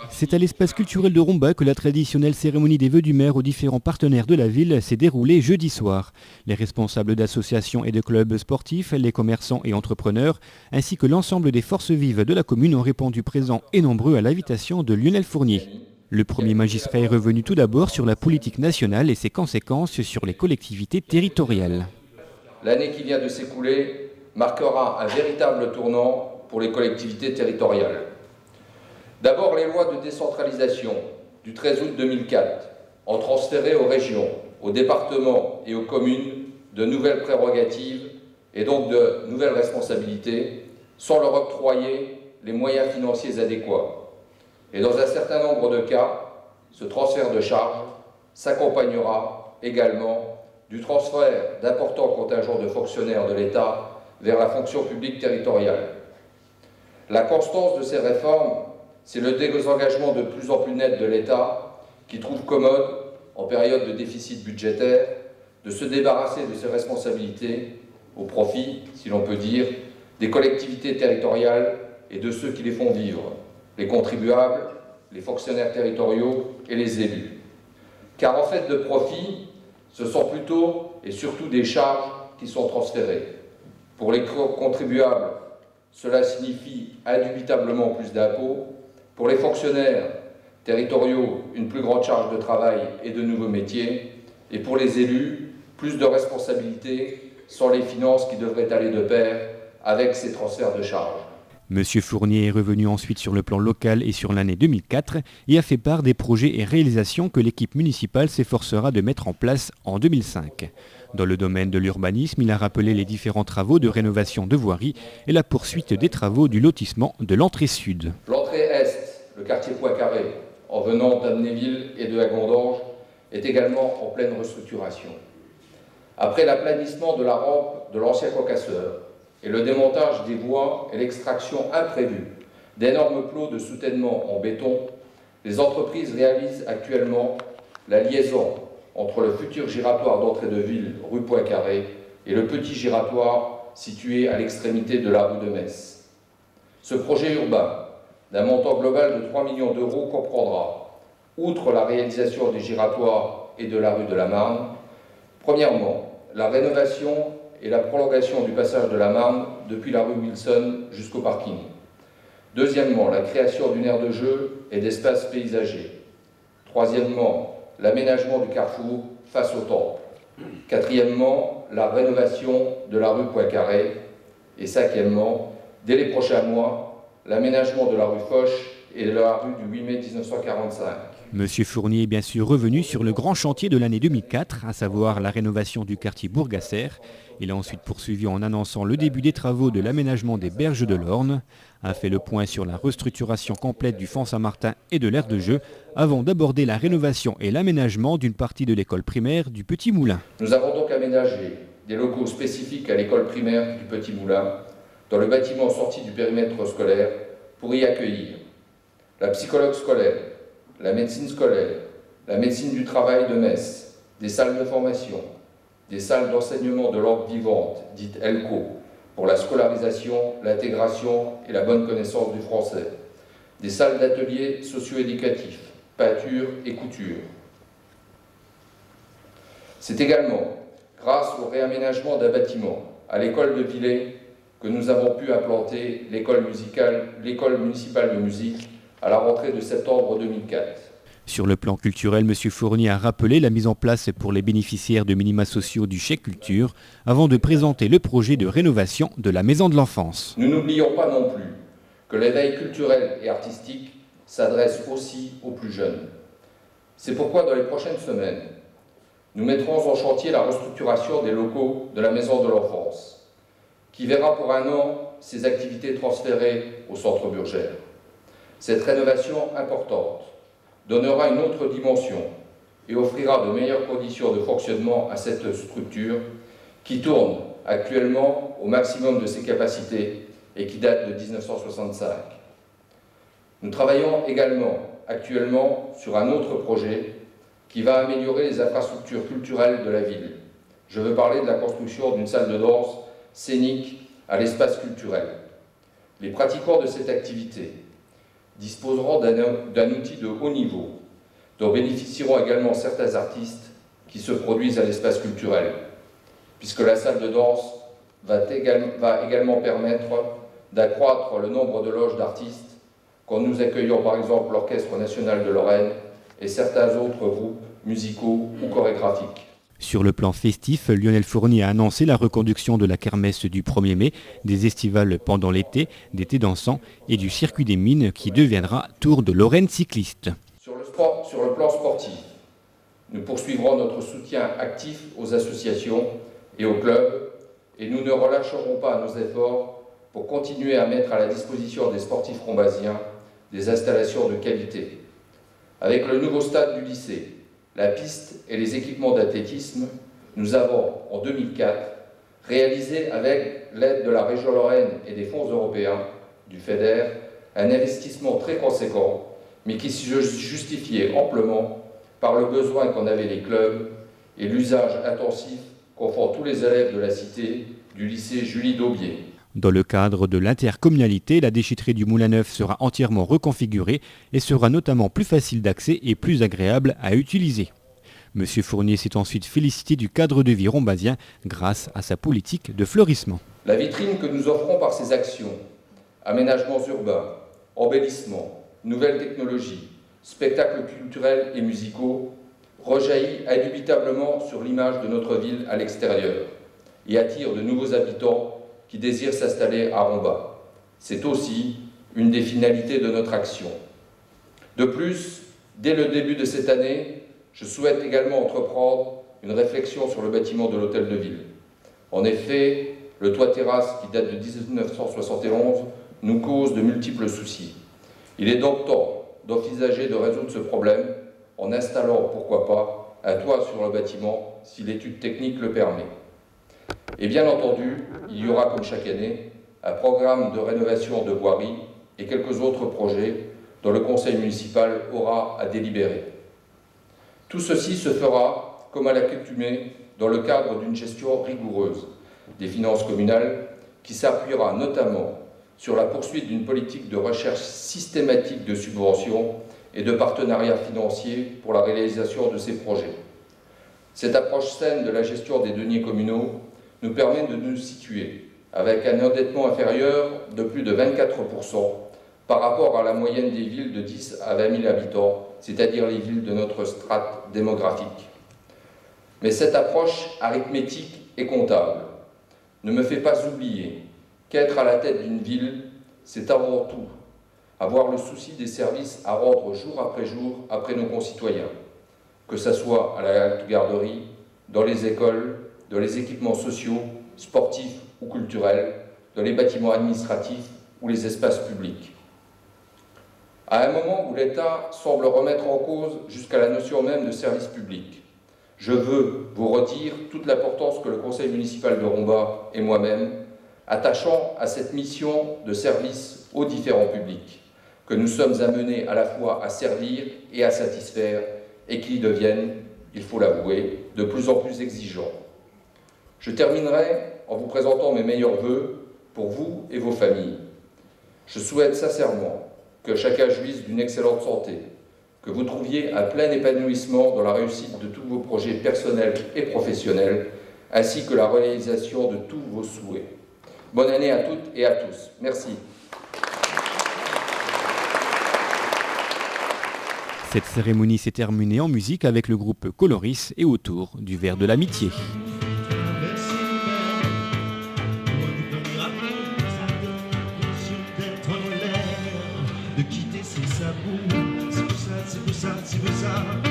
C'est à l'espace culturel de Romba que la traditionnelle cérémonie des vœux du maire aux différents partenaires de la ville s'est déroulée jeudi soir. Les responsables d'associations et de clubs sportifs, les commerçants et entrepreneurs, ainsi que l'ensemble des forces vives de la commune ont répondu présents et nombreux à l'invitation de Lionel Fournier. Le premier magistrat est revenu tout d'abord sur la politique nationale et ses conséquences sur les collectivités territoriales. L'année qui vient de s'écouler marquera un véritable tournant pour les collectivités territoriales. D'abord, les lois de décentralisation du 13 août 2004 ont transféré aux régions, aux départements et aux communes de nouvelles prérogatives et donc de nouvelles responsabilités, sans leur octroyer les moyens financiers adéquats. Et dans un certain nombre de cas, ce transfert de charges s'accompagnera également du transfert d'importants contingents de fonctionnaires de l'État vers la fonction publique territoriale. La constance de ces réformes, c'est le désengagement de plus en plus net de l'État qui trouve commode, en période de déficit budgétaire, de se débarrasser de ses responsabilités au profit, si l'on peut dire, des collectivités territoriales et de ceux qui les font vivre, les contribuables, les fonctionnaires territoriaux et les élus. Car en fait de profit, ce sont plutôt et surtout des charges qui sont transférées. Pour les contribuables, cela signifie indubitablement plus d'impôts. Pour les fonctionnaires territoriaux, une plus grande charge de travail et de nouveaux métiers. Et pour les élus, plus de responsabilités sans les finances qui devraient aller de pair avec ces transferts de charges. Monsieur Fournier est revenu ensuite sur le plan local et sur l'année 2004 et a fait part des projets et réalisations que l'équipe municipale s'efforcera de mettre en place en 2005. Dans le domaine de l'urbanisme, il a rappelé les différents travaux de rénovation de voiries et la poursuite des travaux du lotissement de l'entrée sud. L'entrée est, le quartier Poincaré, en venant d'Amnéville et de Hagondange, est également en pleine restructuration. Après l'aplanissement de la rampe de l'ancien concasseur et le démontage des voies et l'extraction imprévue d'énormes plots de soutènement en béton, les entreprises réalisent actuellement la liaison entre le futur giratoire d'entrée de ville rue Poincaré et le petit giratoire situé à l'extrémité de la rue de Metz. Ce projet urbain, d'un montant global de 3 millions d'euros, comprendra, outre la réalisation du giratoire et de la rue de la Marne, premièrement, la rénovation et la prolongation du passage de la Marne depuis la rue Wilson jusqu'au parking. Deuxièmement, la création d'une aire de jeu et d'espaces paysagers. Troisièmement, l'aménagement du carrefour face au temple. Quatrièmement, la rénovation de la rue Poincaré. Et cinquièmement, dès les prochains mois, l'aménagement de la rue Foch et de la rue du 8 mai 1945. Monsieur Fournier est bien sûr revenu sur le grand chantier de l'année 2004, à savoir la rénovation du quartier Bourgasser. Il a ensuite poursuivi en annonçant le début des travaux de l'aménagement des berges de l'Orne, a fait le point sur la restructuration complète du Fond Saint-Martin et de l'aire de jeu, avant d'aborder la rénovation et l'aménagement d'une partie de l'école primaire du Petit Moulin. Nous avons donc aménagé des locaux spécifiques à l'école primaire du Petit Moulin, dans le bâtiment sorti du périmètre scolaire, pour y accueillir la psychologue scolaire, la médecine scolaire, la médecine du travail de Metz, des salles de formation, des salles d'enseignement de langue vivante, dites ELCO, pour la scolarisation, l'intégration et la bonne connaissance du français, des salles d'ateliers socio-éducatifs, peinture et couture. C'est également grâce au réaménagement d'un bâtiment à l'école de Villers que nous avons pu implanter l'école municipale de musique à la rentrée de septembre 2004. Sur le plan culturel, M. Fournier a rappelé la mise en place pour les bénéficiaires de minima sociaux du chèque culture avant de présenter le projet de rénovation de la maison de l'enfance. Nous n'oublions pas non plus que l'éveil culturel et artistique s'adresse aussi aux plus jeunes. C'est pourquoi dans les prochaines semaines, nous mettrons en chantier la restructuration des locaux de la maison de l'enfance, qui verra pour un an ses activités transférées au centre Burgère. Cette rénovation importante donnera une autre dimension et offrira de meilleures conditions de fonctionnement à cette structure qui tourne actuellement au maximum de ses capacités et qui date de 1965. Nous travaillons également actuellement sur un autre projet qui va améliorer les infrastructures culturelles de la ville. Je veux parler de la construction d'une salle de danse scénique à l'espace culturel. Les pratiquants de cette activité disposeront d'un outil de haut niveau, dont bénéficieront également certains artistes qui se produisent à l'espace culturel, puisque la salle de danse va également permettre d'accroître le nombre de loges d'artistes, quand nous accueillons par exemple l'Orchestre national de Lorraine et certains autres groupes musicaux ou chorégraphiques. Sur le plan festif, Lionel Fournier a annoncé la reconduction de la kermesse du 1er mai, des estivales pendant l'été, d'été dansant et du circuit des mines qui deviendra Tour de Lorraine cycliste. Sur le plan sportif, nous poursuivrons notre soutien actif aux associations et aux clubs et nous ne relâcherons pas nos efforts pour continuer à mettre à la disposition des sportifs rombasiens des installations de qualité. Avec le nouveau stade du lycée, la piste et les équipements d'athlétisme, nous avons, en 2004, réalisé avec l'aide de la région Lorraine et des fonds européens, du FEDER, un investissement très conséquent, mais qui se justifiait amplement par le besoin qu'en avaient les clubs et l'usage intensif qu'en font tous les élèves de la cité du lycée Julie Daubier. Dans le cadre de l'intercommunalité, la déchetterie du Moulin Neuf sera entièrement reconfigurée et sera notamment plus facile d'accès et plus agréable à utiliser. Monsieur Fournier s'est ensuite félicité du cadre de vie rombasien grâce à sa politique de fleurissement. La vitrine que nous offrons par ces actions, aménagements urbains, embellissements, nouvelles technologies, spectacles culturels et musicaux, rejaillit indubitablement sur l'image de notre ville à l'extérieur et attire de nouveaux habitants qui désirent s'installer à Romba. C'est aussi une des finalités de notre action. De plus, dès le début de cette année, je souhaite également entreprendre une réflexion sur le bâtiment de l'hôtel de ville. En effet, le toit-terrasse qui date de 1971 nous cause de multiples soucis. Il est donc temps d'envisager de résoudre ce problème en installant, pourquoi pas, un toit sur le bâtiment si l'étude technique le permet. Et bien entendu, il y aura, comme chaque année, un programme de rénovation de voirie et quelques autres projets dont le conseil municipal aura à délibérer. Tout ceci se fera, comme à l'accoutumée, dans le cadre d'une gestion rigoureuse des finances communales qui s'appuiera notamment sur la poursuite d'une politique de recherche systématique de subventions et de partenariats financiers pour la réalisation de ces projets. Cette approche saine de la gestion des deniers communaux nous permet de nous situer avec un endettement inférieur de plus de 24% par rapport à la moyenne des villes de 10 à 20 000 habitants, c'est-à-dire les villes de notre strate démographique. Mais cette approche arithmétique et comptable ne me fait pas oublier qu'être à la tête d'une ville, c'est avant tout avoir le souci des services à rendre jour après nos concitoyens, que ce soit à la halte garderie, dans les écoles, dans les équipements sociaux, sportifs ou culturels, dans les bâtiments administratifs ou les espaces publics. À un moment où l'État semble remettre en cause jusqu'à la notion même de service public, je veux vous redire toute l'importance que le conseil municipal de Romba et moi-même attachons à cette mission de service aux différents publics, que nous sommes amenés à la fois à servir et à satisfaire, et qui deviennent, il faut l'avouer, de plus en plus exigeants. Je terminerai en vous présentant mes meilleurs vœux pour vous et vos familles. Je souhaite sincèrement que chacun jouisse d'une excellente santé, que vous trouviez un plein épanouissement dans la réussite de tous vos projets personnels et professionnels, ainsi que la réalisation de tous vos souhaits. Bonne année à toutes et à tous. Merci. Cette cérémonie s'est terminée en musique avec le groupe Coloris et autour du verre de l'amitié. De quitter ses sabots, c'est pour ça,